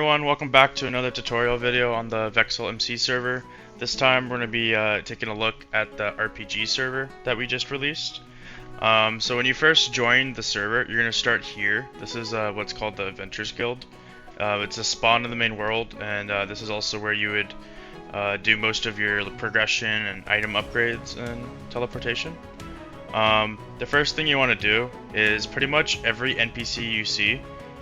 everyone, welcome back to another tutorial video on the VexalMC server. This time we're going to be taking a look at the RPG server that we just released. So when you first join the server, you're going to start here. This is what's called the Adventurers Guild. It's a spawn in the main world, and this is also where you would do most of your progression and item upgrades and teleportation. The first thing you want to do is pretty much every NPC you see,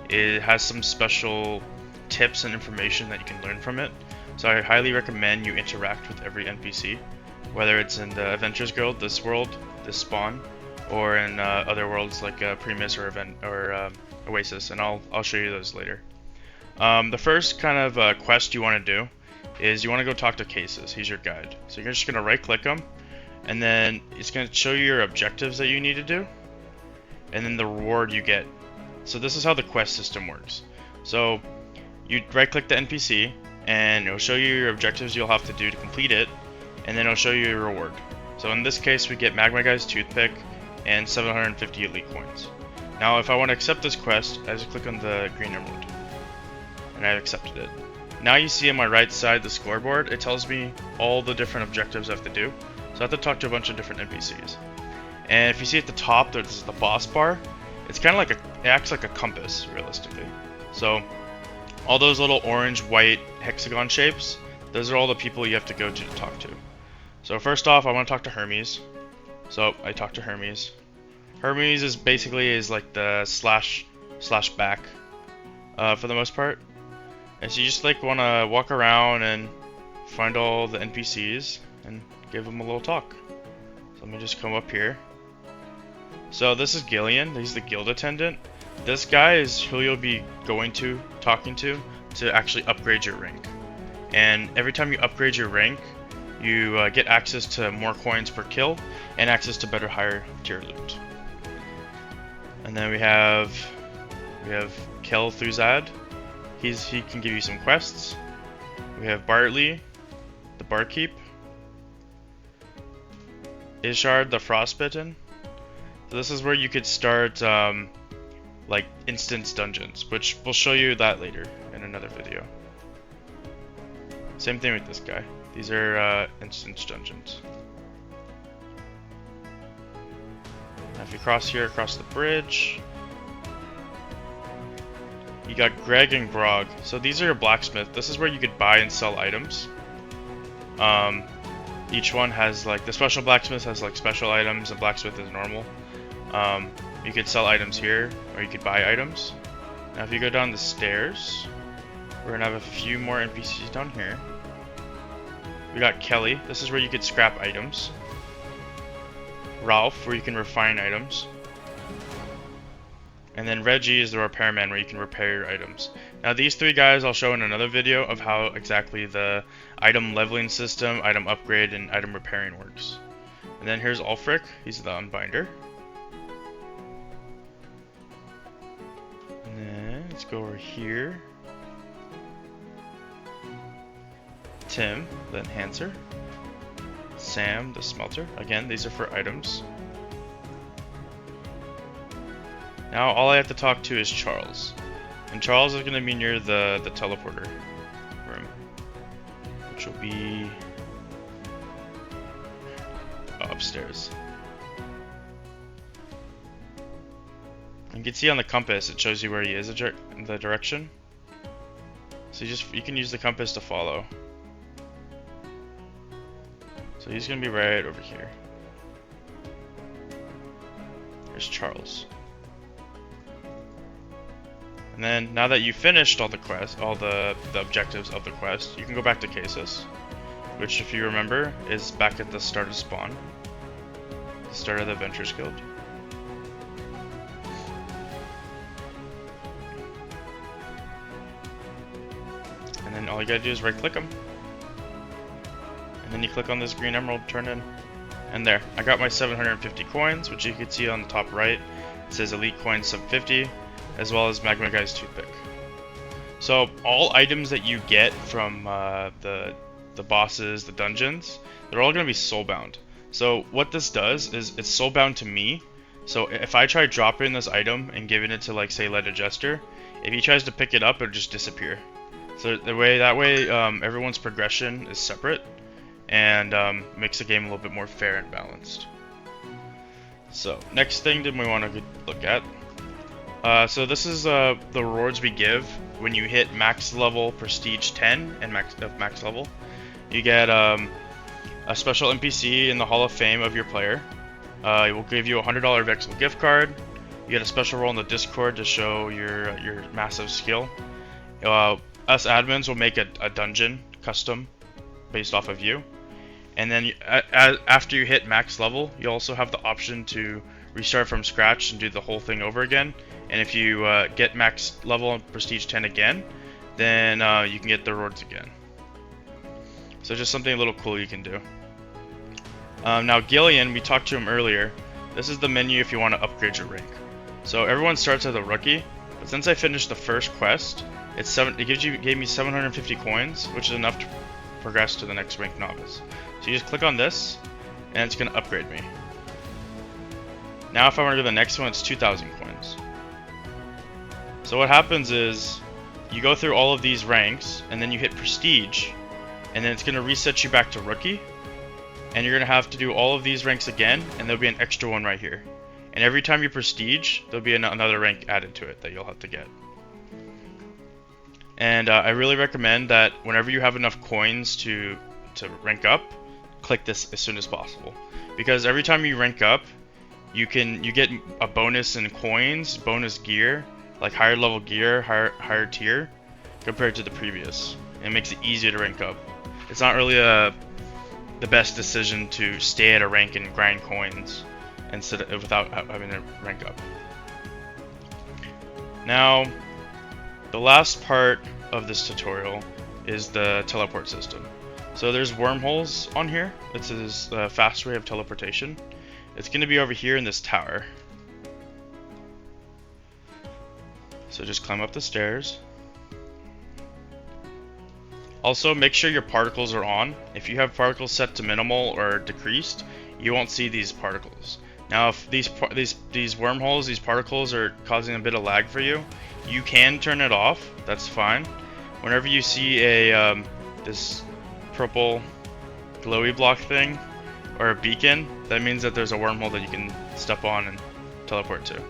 it has some special tips and information that you can learn from it. So I highly recommend you interact with every NPC, whether it's in the Adventurers Guild, this world, this spawn, or in other worlds like Primus or Oasis, and I'll show you those later. The first kind of quest you want to do is you want to go talk to Cases. He's your guide. So you're just going to right click him, and then it's going to show you your objectives that you need to do, and then the reward you get. So this is how the quest system works. So you right click the NPC and it'll show you your objectives you'll have to do to complete it, and then it'll show you your reward. So in this case we get Magma Guy's Toothpick and 750 elite coins. Now if I want to accept this quest, I just click on the green emerald and I've accepted it. Now you see on my right side the scoreboard, it tells me all the different objectives I have to do. So I have to talk to a bunch of different NPCs. And if you see at the top, there's the boss bar. It's kind of like it acts like a compass, realistically. So all those little orange, white hexagon shapes, those are all the people you have to go to talk to. So first off, I want to talk to Hermes. So I talk to Hermes. Hermes is basically like the slash back for the most part. And so you just like want to walk around and find all the NPCs and give them a little talk. So let me just come up here. So this is Gillian, he's the guild attendant. This guy is who you'll be talking to actually upgrade your rank. And every time you upgrade your rank, you get access to more coins per kill and access to better higher tier loot. And then we have Kel Thuzad. He can give you some quests. We have Bartley, the barkeep. Ishard, the frostbitten. So this is where you could start like instance dungeons, which we'll show you that later in another video. Same thing with this guy. These are instance dungeons. Now if you cross here, across the bridge, you got Greg and Grog. So these are your blacksmith. This is where you could buy and sell items. Each one has like, the special blacksmith has like special items, and blacksmith is normal. You could sell items here, or you could buy items. Now if you go down the stairs, we're gonna have a few more NPCs down here. We got Kelly, this is where you could scrap items. Ralph, where you can refine items. And then Reggie is the repairman, where you can repair your items. Now these three guys I'll show in another video of how exactly the item leveling system, item upgrade, and item repairing works. And then here's Ulfric, he's the unbinder. And then let's go over here. Tim, the enhancer. Sam, the smelter. Again, these are for items. Now all I have to talk to is Charles. And Charles is going to be near the teleporter room, which will be upstairs. You can see on the compass it shows you where he is in the direction. So you can use the compass to follow. So he's going to be right over here. Here's Charles. And then now that you've finished all the quests, all the objectives of the quest, you can go back to Cases, which if you remember is back at the start of spawn, the start of the Adventurers Guild. And then all you gotta do is right click them, and then you click on this green emerald, turn in, and there, I got my 750 coins, which you can see on the top right. It says elite coins sub 50. As well as Magma Guy's Toothpick. So all items that you get from the bosses, the dungeons, they're all going to be soulbound. So what this does is it's soulbound to me. So if I try dropping this item and giving it to, like, say, Leda Jester, if he tries to pick it up, it'll just disappear. So that way, everyone's progression is separate, and makes the game a little bit more fair and balanced. So next thing that we want to look at. So this is the rewards we give when you hit max level prestige 10 and max level. You get a special NPC in the Hall of Fame of your player. It will give you a $100 Vexal gift card. You get a special role in the Discord to show your massive skill. Us admins will make a dungeon custom based off of you. And then after you hit max level, you also have the option to restart from scratch and do the whole thing over again. And if you get max level and prestige 10 again, then you can get the rewards again. So just something a little cool you can do. Now Gillian, we talked to him earlier. This is the menu if you want to upgrade your rank. So everyone starts as a rookie, but since I finished the first quest, it gave me 750 coins, which is enough to progress to the next rank novice. So you just click on this, and it's going to upgrade me. Now if I want to go to the next one, it's 2,000 coins. So what happens is, you go through all of these ranks, and then you hit prestige, and then it's going to reset you back to rookie, and you're going to have to do all of these ranks again, and there'll be an extra one right here. And every time you prestige, there'll be another rank added to it that you'll have to get. And I really recommend that whenever you have enough coins to rank up, click this as soon as possible. Because every time you rank up, you get a bonus in coins, bonus gear, like higher level gear, higher tier, compared to the previous. It makes it easier to rank up. It's not really the best decision to stay at a rank and grind coins without having to rank up. Now, the last part of this tutorial is the teleport system. So there's wormholes on here. This is a fast way of teleportation. It's going to be over here in this tower. So just climb up the stairs. Also, make sure your particles are on. If you have particles set to minimal or decreased, you won't see these particles. Now, if these wormholes, these particles are causing a bit of lag for you, you can turn it off. That's fine. Whenever you see a this purple glowy block thing or a beacon, that means that there's a wormhole that you can step on and teleport to.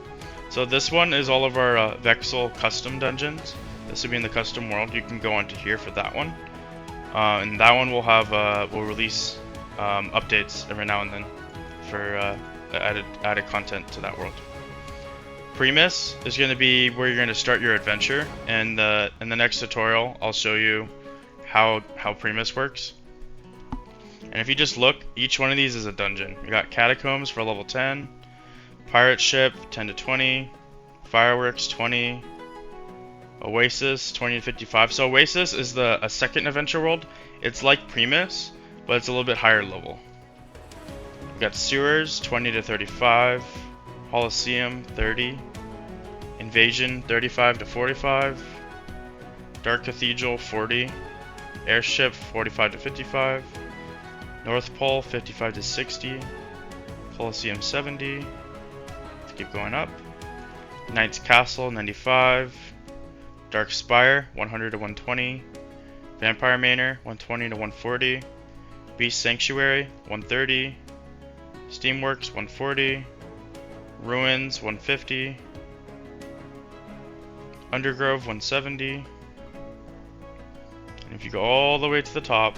So this one is all of our Vexal custom dungeons. This will be in the custom world. You can go onto here for that one, and that one will have will release updates every now and then for added content to that world. Primus is going to be where you're going to start your adventure, and in the next tutorial I'll show you how Primus works. And if you just look, each one of these is a dungeon. You got Catacombs for level 10, Pirate Ship 10 to 20, Fireworks 20, Oasis 20 to 55. So Oasis is a second adventure world. It's like Primus, but it's a little bit higher level. We got Sewers 20 to 35, Coliseum 30, Invasion 35 to 45, Dark Cathedral 40, Airship 45 to 55, North Pole 55 to 60, Coliseum 70. Let's keep going up. Knight's Castle 95, Dark Spire 100 to 120, Vampire Manor 120 to 140, Beast Sanctuary 130, Steamworks 140, Ruins 150, Undergrove 170, and if you go all the way to the top,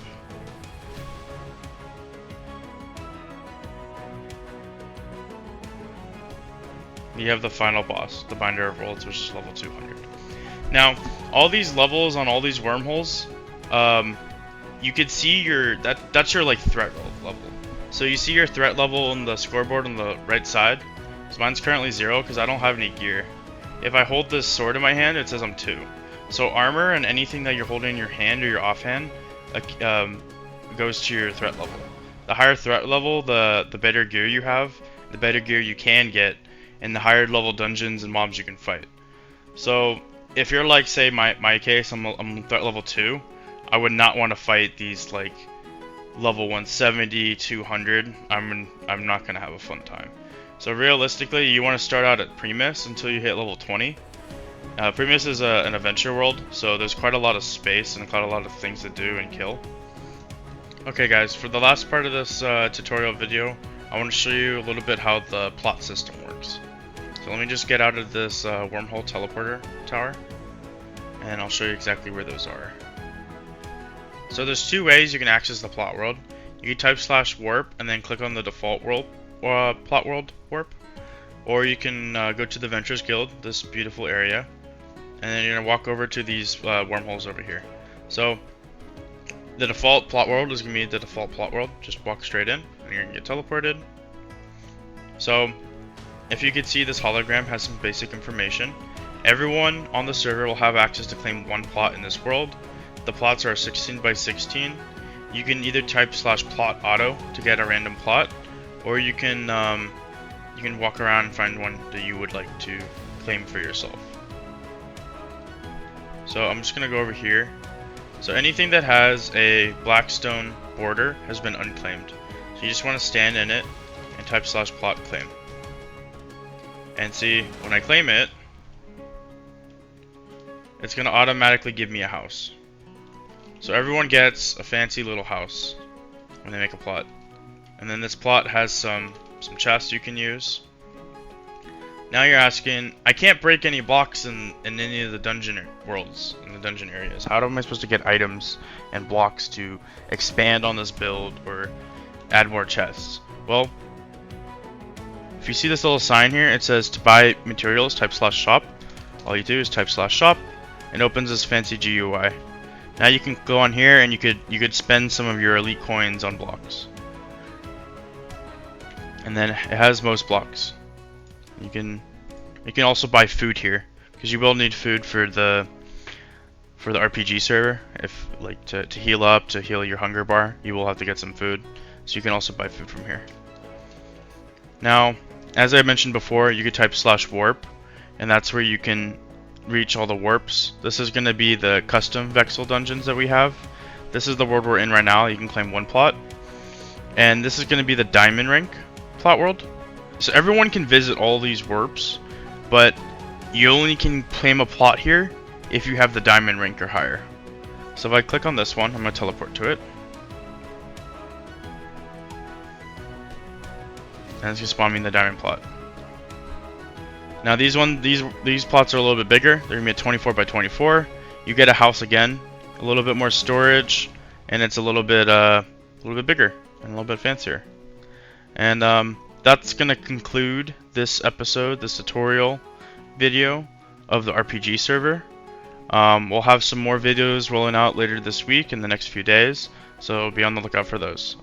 you have the final boss, the Binder of Worlds, which is level 200. Now, all these levels on all these wormholes, you could see that's your like threat level. So you see your threat level on the scoreboard on the right side. So mine's currently 0 because I don't have any gear. If I hold this sword in my hand, it says I'm 2. So armor and anything that you're holding in your hand or your offhand goes to your threat level. The higher threat level, the better gear you have, the better gear you can get, and the higher level dungeons and mobs you can fight. So if you're like, say my case, I'm threat level 2, I would not want to fight these like level 170, 200. I'm not gonna have a fun time. So realistically, you want to start out at Primus until you hit level 20, Previous is an adventure world, so there's quite a lot of space and quite a lot of things to do and kill. Okay guys, for the last part of this tutorial video, I want to show you a little bit how the plot system works. So let me just get out of this wormhole teleporter tower, and I'll show you exactly where those are. So there's two ways you can access the plot world. You can type /warp and then click on the default world, plot world warp, or you can go to the Ventures Guild, this beautiful area, and then you're gonna walk over to these wormholes over here. So the default plot world is gonna be the default plot world. Just walk straight in, and you're gonna get teleported. So if you could see, this hologram has some basic information. Everyone on the server will have access to claim one plot in this world. The plots are 16 by 16. You can either type /plot auto to get a random plot, or you can walk around and find one that you would like to claim for yourself. So I'm just gonna go over here. So anything that has a black stone border has been unclaimed. So you just want to stand in it and type /plot claim. And see, when I claim it, it's gonna automatically give me a house. So everyone gets a fancy little house when they make a plot. And then this plot has some chests you can use. Now you're asking, I can't break any blocks in any of the dungeon worlds, in the dungeon areas. How am I supposed to get items and blocks to expand on this build or add more chests? Well, if you see this little sign here, it says to buy materials, type /shop. All you do is type /shop, and opens this fancy GUI. Now you can go on here and you could spend some of your elite coins on blocks. And then it has most blocks. You can also buy food here, because you will need food for the RPG server. If like to heal up, to heal your hunger bar, you will have to get some food. So you can also buy food from here. Now, as I mentioned before, you could type /warp, and that's where you can reach all the warps. This is going to be the custom Vexal dungeons that we have. This is the world we're in right now. You can claim one plot, and this is going to be the diamond rank plot world. So everyone can visit all these warps, but you only can claim a plot here if you have the diamond rank or higher. So if I click on this one, I'm going to teleport to it, and it's going to spawn me in the diamond plot. Now these plots are a little bit bigger. They're gonna be a 24 by 24. You get a house again, a little bit more storage, and it's a little bit bigger and a little bit fancier. And that's gonna conclude this episode, this tutorial video of the RPG server. We'll have some more videos rolling out later this week in the next few days, so be on the lookout for those.